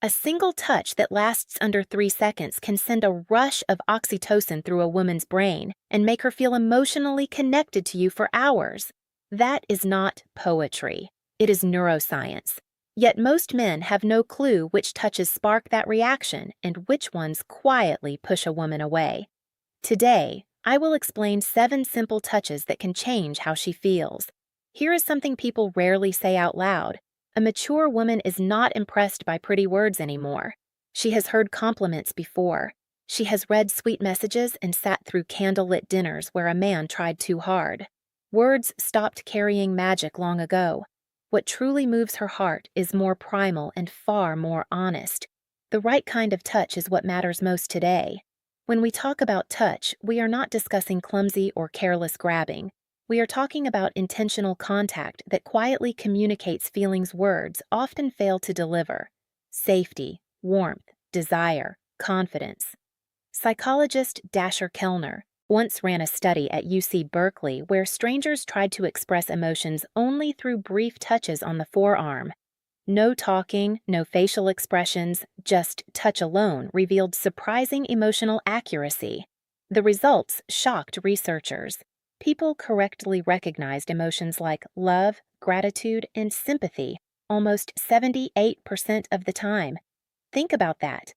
A single touch that lasts under 3 seconds can send a rush of oxytocin through a woman's brain and make her feel emotionally connected to you for hours. That is not poetry. It is neuroscience. Yet most men have no clue which touches spark that reaction and which ones quietly push a woman away. Today, I will explain 7 simple touches that can change how she feels. Here is something people rarely say out loud. A mature woman is not impressed by pretty words anymore. She has heard compliments before. She has read sweet messages and sat through candlelit dinners where a man tried too hard. Words stopped carrying magic long ago. What truly moves her heart is more primal and far more honest. The right kind of touch is what matters most today. When we talk about touch, we are not discussing clumsy or careless grabbing. We are talking about intentional contact that quietly communicates feelings words often fail to deliver. Safety, warmth, desire, confidence. Psychologist Dasher Kellner once ran a study at UC Berkeley where strangers tried to express emotions only through brief touches on the forearm. No talking, no facial expressions, just touch alone revealed surprising emotional accuracy. The results shocked researchers. People correctly recognized emotions like love, gratitude, and sympathy almost 78% of the time. Think about that.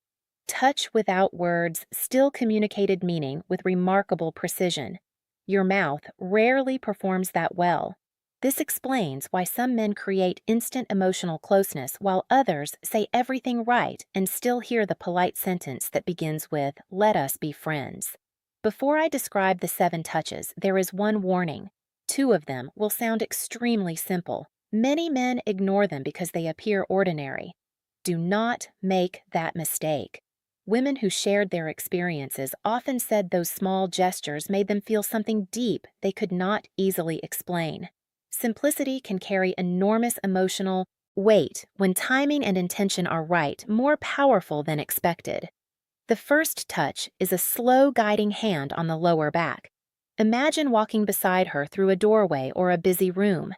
Touch without words still communicated meaning with remarkable precision. Your mouth rarely performs that well. This explains why some men create instant emotional closeness while others say everything right and still hear the polite sentence that begins with, "Let us be friends." Before I describe the 7 touches, there is one warning. 2 of them will sound extremely simple. Many men ignore them because they appear ordinary. Do not make that mistake. Women who shared their experiences often said those small gestures made them feel something deep they could not easily explain. Simplicity can carry enormous emotional weight when timing and intention are right, more powerful than expected. The first touch is a slow guiding hand on the lower back. Imagine walking beside her through a doorway or a busy room.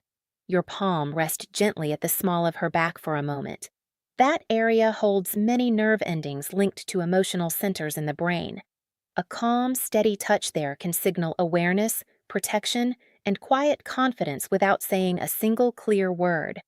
Your palm rests gently at the small of her back for a moment. That area holds many nerve endings linked to emotional centers in the brain. A calm, steady touch there can signal awareness, protection, and quiet confidence without saying a single clear word.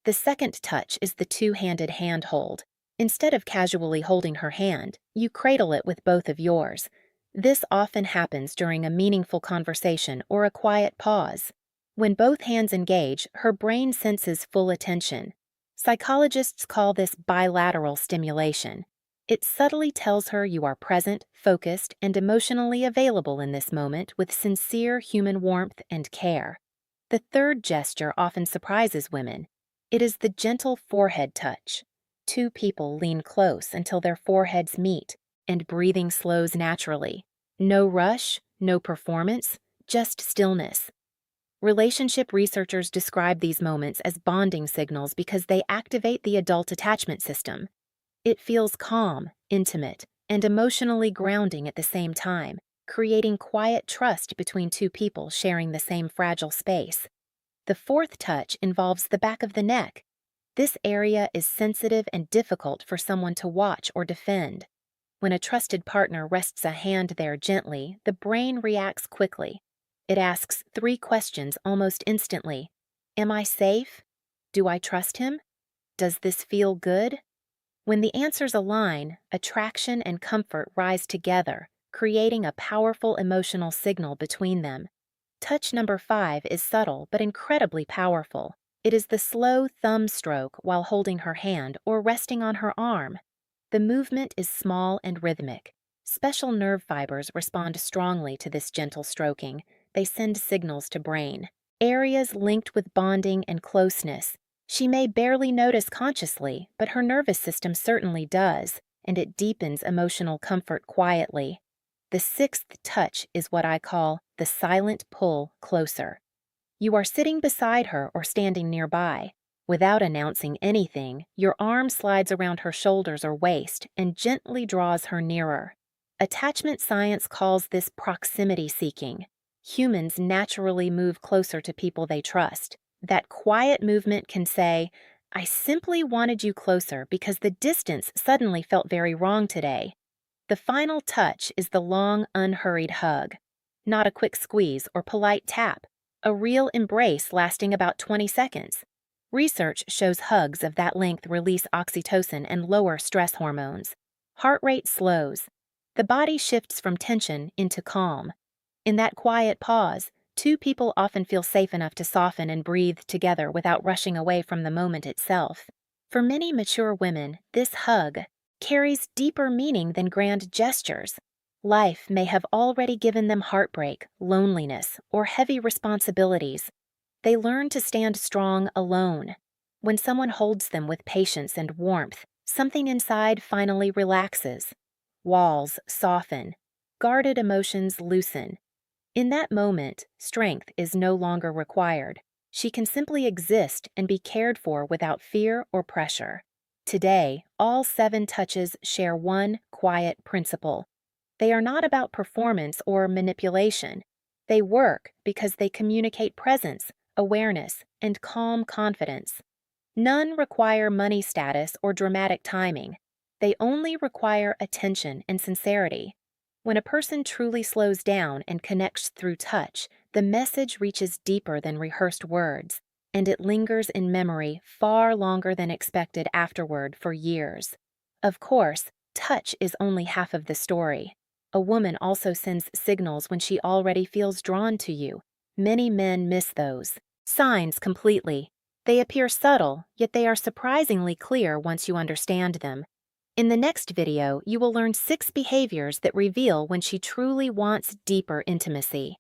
The second touch is the two-handed handhold. Instead of casually holding her hand, you cradle it with both of yours. This often happens during a meaningful conversation or a quiet pause. When both hands engage, her brain senses full attention. Psychologists call this bilateral stimulation. It subtly tells her you are present, focused, and emotionally available in this moment with sincere human warmth and care. The third gesture often surprises women. It is the gentle forehead touch. 2 people lean close until their foreheads meet, and breathing slows naturally. No rush, no performance, just stillness. Relationship researchers describe these moments as bonding signals because they activate the adult attachment system. It feels calm, intimate, and emotionally grounding at the same time, creating quiet trust between 2 people sharing the same fragile space. The fourth touch involves the back of the neck. This area is sensitive and difficult for someone to watch or defend. When a trusted partner rests a hand there gently, the brain reacts quickly. It asks 3 questions almost instantly. Am I safe? Do I trust him? Does this feel good? When the answers align, attraction and comfort rise together, creating a powerful emotional signal between them. Touch number 5 is subtle but incredibly powerful. It is the slow thumb stroke while holding her hand or resting on her arm. The movement is small and rhythmic. Special nerve fibers respond strongly to this gentle stroking. They send signals to brain. Areas linked with bonding and closeness. She may barely notice consciously, but her nervous system certainly does, and it deepens emotional comfort quietly. The 6th touch is what I call the silent pull closer. You are sitting beside her or standing nearby. Without announcing anything, your arm slides around her shoulders or waist and gently draws her nearer. Attachment science calls this proximity seeking. Humans naturally move closer to people they trust. That quiet movement can say, I simply wanted you closer because the distance suddenly felt very wrong today. The final touch is the long, unhurried hug. Not a quick squeeze or polite tap, a real embrace lasting about 20 seconds. Research shows hugs of that length release oxytocin and lower stress hormones. Heart rate slows. The body shifts from tension into calm. In that quiet pause, two people often feel safe enough to soften and breathe together without rushing away from the moment itself. For many mature women, this hug carries deeper meaning than grand gestures. Life may have already given them heartbreak, loneliness, or heavy responsibilities. They learn to stand strong alone. When someone holds them with patience and warmth, something inside finally relaxes. Walls soften. Guarded emotions loosen. In that moment, strength is no longer required. She can simply exist and be cared for without fear or pressure. Today, all 7 touches share one quiet principle. They are not about performance or manipulation. They work because they communicate presence, awareness, and calm confidence. None require money status or dramatic timing. They only require attention and sincerity. When a person truly slows down and connects through touch, the message reaches deeper than rehearsed words, and it lingers in memory far longer than expected afterward for years. Of course, touch is only half of the story. A woman also sends signals when she already feels drawn to you. Many men miss those signs completely. They appear subtle, yet they are surprisingly clear once you understand them. In the next video, you will learn 6 behaviors that reveal when she truly wants deeper intimacy.